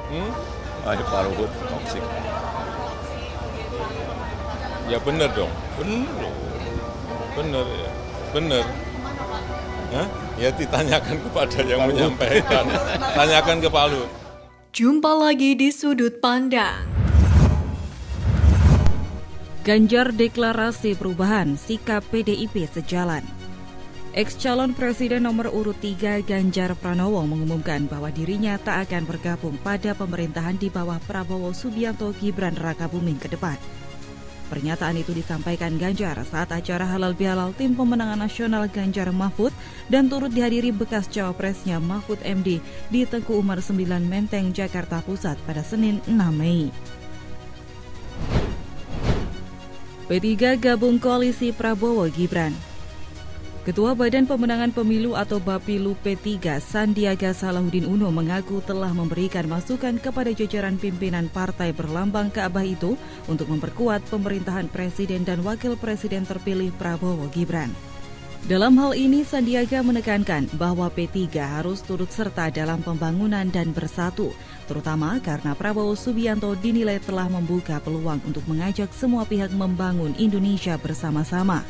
Pak Luhut toksik. Ya benar dong, benar ya, benar. Hah? Ya ditanyakan kepada yang menyampaikan, tanyakan ke Pak Luhut. Jumpa lagi di Sudut Pandang. Ganjar deklarasi perubahan, sikap PDIP sejalan. Ex-calon Presiden nomor urut 3 Ganjar Pranowo mengumumkan bahwa dirinya tak akan bergabung pada pemerintahan di bawah Prabowo Subianto Gibran Rakabuming ke depan. Pernyataan itu disampaikan Ganjar saat acara halal bihalal tim pemenangan nasional Ganjar Mahfud dan turut dihadiri bekas cawapresnya Mahfud MD di Tengku Umar 9 Menteng, Jakarta Pusat pada Senin 6 Mei. P3 gabung koalisi Prabowo Gibran. Ketua Badan Pemenangan Pemilu atau Bapilu P3 Sandiaga Salahuddin Uno mengaku telah memberikan masukan kepada jajaran pimpinan partai berlambang Ka'bah itu untuk memperkuat pemerintahan Presiden dan Wakil Presiden terpilih Prabowo Gibran. Dalam hal ini Sandiaga menekankan bahwa P3 harus turut serta dalam pembangunan dan bersatu, terutama karena Prabowo Subianto dinilai telah membuka peluang untuk mengajak semua pihak membangun Indonesia bersama-sama.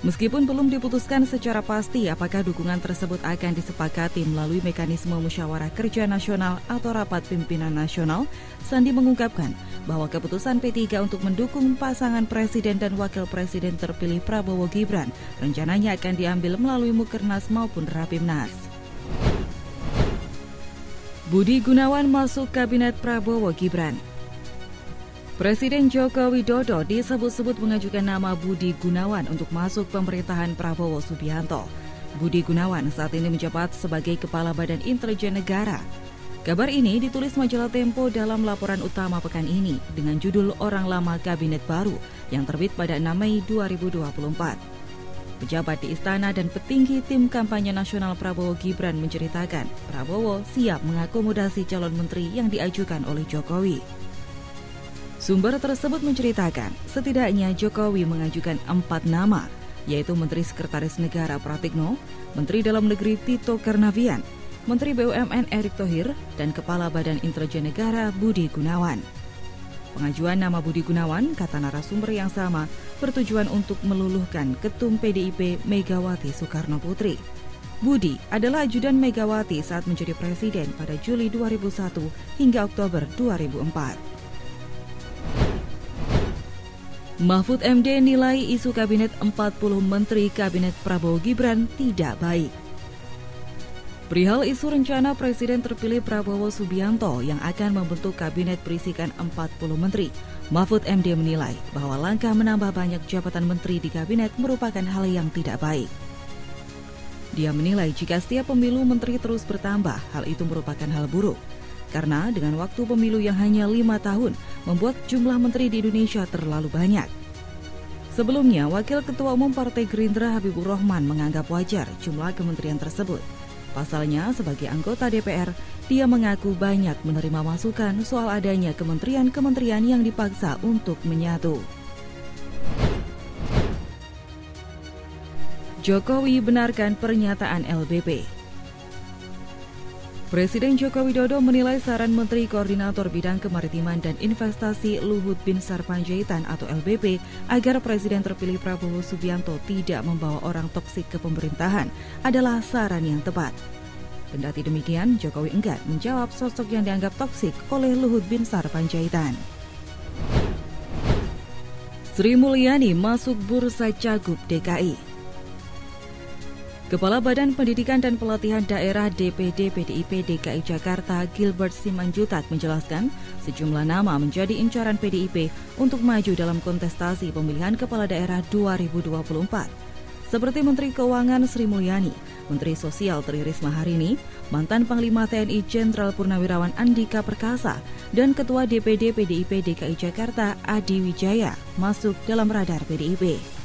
Meskipun belum diputuskan secara pasti apakah dukungan tersebut akan disepakati melalui mekanisme musyawarah kerja nasional atau rapat pimpinan nasional, Sandi mengungkapkan bahwa keputusan P3 untuk mendukung pasangan presiden dan wakil presiden terpilih Prabowo Gibran rencananya akan diambil melalui Mukernas maupun Rapimnas. Budi Gunawan masuk kabinet Prabowo Gibran. Presiden Joko Widodo disebut-sebut mengajukan nama Budi Gunawan untuk masuk pemerintahan Prabowo Subianto. Budi Gunawan saat ini menjabat sebagai Kepala Badan Intelijen Negara. Kabar ini ditulis majalah Tempo dalam laporan utama pekan ini dengan judul Orang Lama Kabinet Baru yang terbit pada 6 Mei 2024. Pejabat di istana dan petinggi tim kampanye nasional Prabowo Gibran menceritakan Prabowo siap mengakomodasi calon menteri yang diajukan oleh Jokowi. Sumber tersebut menceritakan setidaknya Jokowi mengajukan 4 nama, yaitu Menteri Sekretaris Negara Pratikno, Menteri Dalam Negeri Tito Karnavian, Menteri BUMN Erick Thohir, dan Kepala Badan Intelijen Negara Budi Gunawan. Pengajuan nama Budi Gunawan, kata narasumber yang sama, bertujuan untuk meluluhkan Ketum PDIP Megawati Soekarno Putri. Budi adalah ajudan Megawati saat menjadi presiden pada Juli 2001 hingga Oktober 2004. Mahfud MD nilai isu kabinet 40 menteri kabinet Prabowo Gibran tidak baik. Perihal isu rencana Presiden terpilih Prabowo Subianto yang akan membentuk kabinet berisikan 40 menteri, Mahfud MD menilai bahwa langkah menambah banyak jabatan menteri di kabinet merupakan hal yang tidak baik. Dia menilai jika setiap pemilu menteri terus bertambah, hal itu merupakan hal buruk. Karena dengan waktu pemilu yang hanya 5 tahun, membuat jumlah menteri di Indonesia terlalu banyak. Sebelumnya, Wakil Ketua Umum Partai Gerindra Habibur Rahman menganggap wajar jumlah kementerian tersebut. Pasalnya, sebagai anggota DPR, dia mengaku banyak menerima masukan soal adanya kementerian-kementerian yang dipaksa untuk menyatu. Jokowi benarkan pernyataan LBP. Presiden Joko Widodo menilai saran Menteri Koordinator Bidang Kemaritiman dan Investasi Luhut Binsar Panjaitan atau LBP agar Presiden terpilih Prabowo Subianto tidak membawa orang toksik ke pemerintahan adalah saran yang tepat. Kendati demikian, Jokowi enggan menjawab sosok yang dianggap toksik oleh Luhut Binsar Panjaitan. Sri Mulyani masuk bursa Cagup DKI. Kepala Badan Pendidikan dan Pelatihan Daerah DPD PDIP DKI Jakarta Gilbert Simanjutak menjelaskan sejumlah nama menjadi incaran PDIP untuk maju dalam kontestasi pemilihan kepala daerah 2024. Seperti Menteri Keuangan Sri Mulyani, Menteri Sosial Tri Risma Harini, mantan Panglima TNI Jenderal Purnawirawan Andika Perkasa, dan Ketua DPD PDIP DKI Jakarta Adi Wijaya masuk dalam radar PDIP.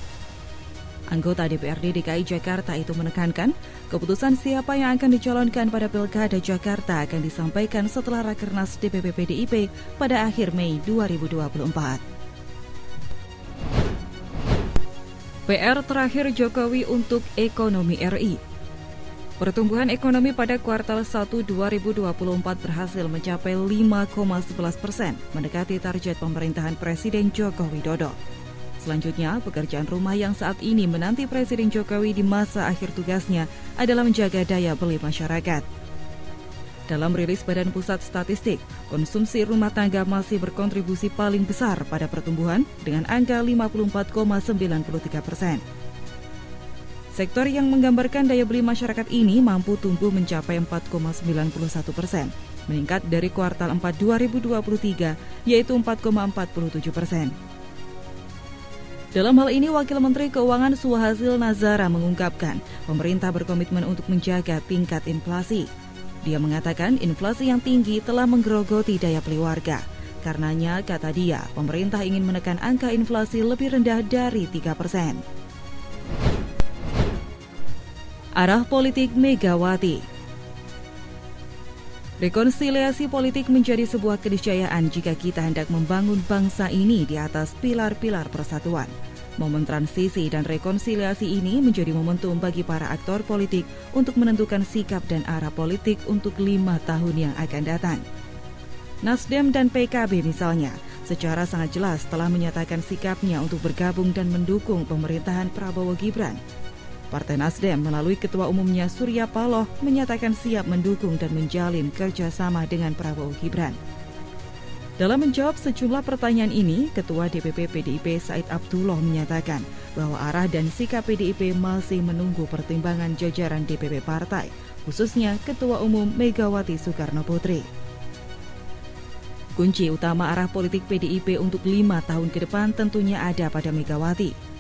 Anggota DPRD DKI Jakarta itu menekankan, keputusan siapa yang akan dicalonkan pada Pilkada Jakarta akan disampaikan setelah Rakernas DPP PDIP pada akhir Mei 2024. PR terakhir Jokowi untuk ekonomi RI. Pertumbuhan ekonomi pada kuartal 1 2024 berhasil mencapai 5,11%, mendekati target pemerintahan Presiden Joko Widodo. Selanjutnya, pekerjaan rumah yang saat ini menanti Presiden Jokowi di masa akhir tugasnya adalah menjaga daya beli masyarakat. Dalam rilis Badan Pusat Statistik, konsumsi rumah tangga masih berkontribusi paling besar pada pertumbuhan dengan angka 54,93%. Sektor yang menggambarkan daya beli masyarakat ini mampu tumbuh mencapai 4,91%, meningkat dari kuartal 4 2023, yaitu 4,47%. Dalam hal ini, Wakil Menteri Keuangan Suhasil Nazara mengungkapkan pemerintah berkomitmen untuk menjaga tingkat inflasi. Dia mengatakan inflasi yang tinggi telah menggerogoti daya beli warga. Karenanya, kata dia, pemerintah ingin menekan angka inflasi lebih rendah dari 3%. Arah politik Megawati. Rekonsiliasi politik menjadi sebuah keniscayaan jika kita hendak membangun bangsa ini di atas pilar-pilar persatuan. Momen transisi dan rekonsiliasi ini menjadi momentum bagi para aktor politik untuk menentukan sikap dan arah politik untuk 5 tahun yang akan datang. Nasdem dan PKB misalnya, secara sangat jelas telah menyatakan sikapnya untuk bergabung dan mendukung pemerintahan Prabowo Gibran. Partai Nasdem melalui Ketua Umumnya Surya Paloh menyatakan siap mendukung dan menjalin kerjasama dengan Prabowo Gibran. Dalam menjawab sejumlah pertanyaan ini, Ketua DPP PDIP Said Abdullah menyatakan bahwa arah dan sikap PDIP masih menunggu pertimbangan jajaran DPP partai, khususnya Ketua Umum Megawati Soekarno Putri. Kunci utama arah politik PDIP untuk 5 tahun ke depan tentunya ada pada Megawati.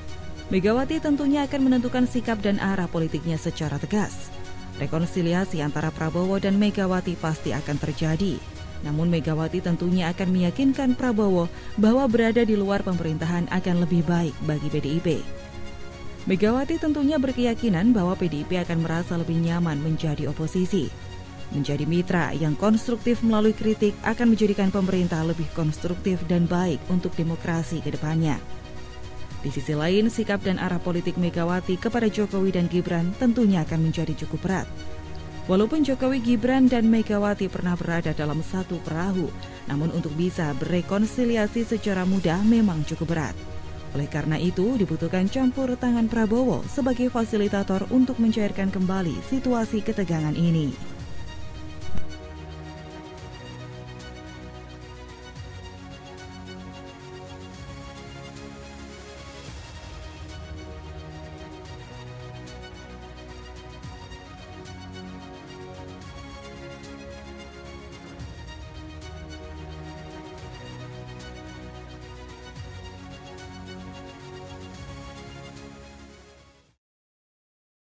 Megawati tentunya akan menentukan sikap dan arah politiknya secara tegas. Rekonsiliasi antara Prabowo dan Megawati pasti akan terjadi. Namun Megawati tentunya akan meyakinkan Prabowo bahwa berada di luar pemerintahan akan lebih baik bagi PDIP. Megawati tentunya berkeyakinan bahwa PDIP akan merasa lebih nyaman menjadi oposisi. Menjadi mitra yang konstruktif melalui kritik akan menjadikan pemerintah lebih konstruktif dan baik untuk demokrasi ke depannya. Di sisi lain, sikap dan arah politik Megawati kepada Jokowi dan Gibran tentunya akan menjadi cukup berat. Walaupun Jokowi, Gibran, dan Megawati pernah berada dalam satu perahu, namun untuk bisa berrekonsiliasi secara mudah memang cukup berat. Oleh karena itu, dibutuhkan campur tangan Prabowo sebagai fasilitator untuk mencairkan kembali situasi ketegangan ini.